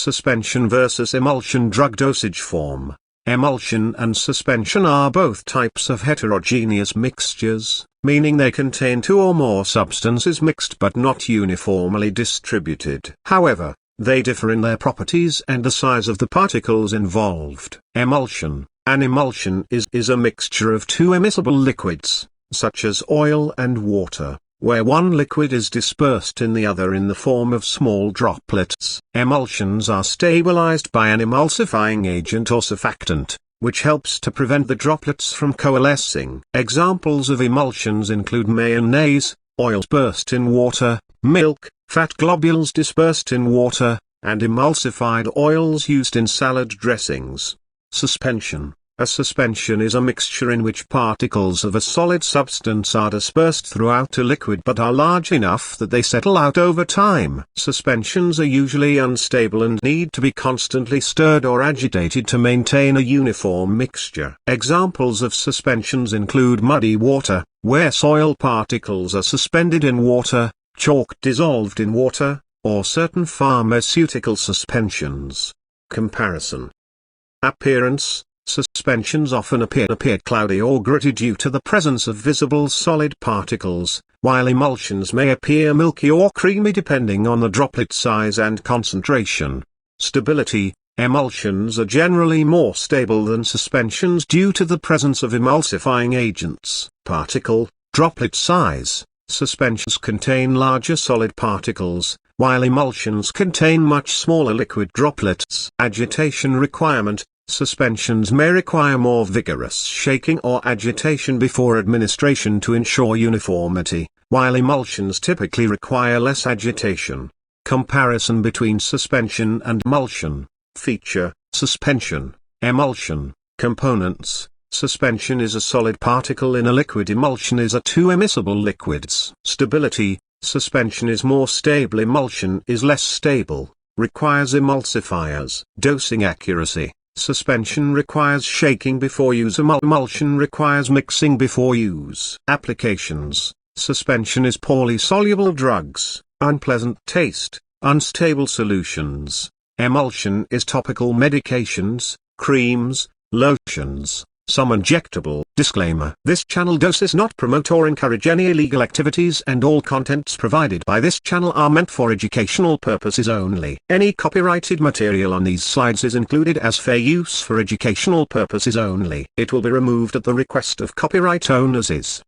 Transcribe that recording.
Suspension versus emulsion. Drug dosage form. Emulsion and suspension are both types of heterogeneous mixtures, meaning they contain two or more substances mixed but not uniformly distributed. However, they differ in their properties and the size of the particles involved. Emulsion. An emulsion is a mixture of two immiscible liquids, such as oil and water, where one liquid is dispersed in the other in the form of small droplets. Emulsions are stabilized by an emulsifying agent or surfactant, which helps to prevent the droplets from coalescing. Examples of emulsions include mayonnaise, oils dispersed in water, milk, fat globules dispersed in water, and emulsified oils used in salad dressings. Suspension. A suspension is a mixture in which particles of a solid substance are dispersed throughout a liquid but are large enough that they settle out over time. Suspensions are usually unstable and need to be constantly stirred or agitated to maintain a uniform mixture. Examples of suspensions include muddy water, where soil particles are suspended in water, chalk dissolved in water, or certain pharmaceutical suspensions. Comparison. Appearance. Suspensions often appear cloudy or gritty due to the presence of visible solid particles, while emulsions may appear milky or creamy depending on the droplet size and concentration. Stability. Emulsions are generally more stable than suspensions due to the presence of emulsifying agents. Particle, droplet size. Suspensions contain larger solid particles, while emulsions contain much smaller liquid droplets. Agitation requirement. Suspensions may require more vigorous shaking or agitation before administration to ensure uniformity, while emulsions typically require less agitation. Comparison between suspension and emulsion. Feature: suspension, emulsion. Components: suspension is a solid particle in a liquid. Emulsion is a two immiscible liquids. Stability: suspension is more stable, emulsion is less stable, requires emulsifiers. Dosing accuracy: suspension requires shaking before use, emulsion requires mixing before use. Applications: suspension is poorly soluble drugs, unpleasant taste, unstable solutions. Emulsion is topical medications, creams, lotions, some injectable. Disclaimer: this channel does not promote or encourage any illegal activities, and all contents provided by this channel are meant for educational purposes only. Any copyrighted material on these slides is included as fair use for educational purposes only. It will be removed at the request of copyright owners.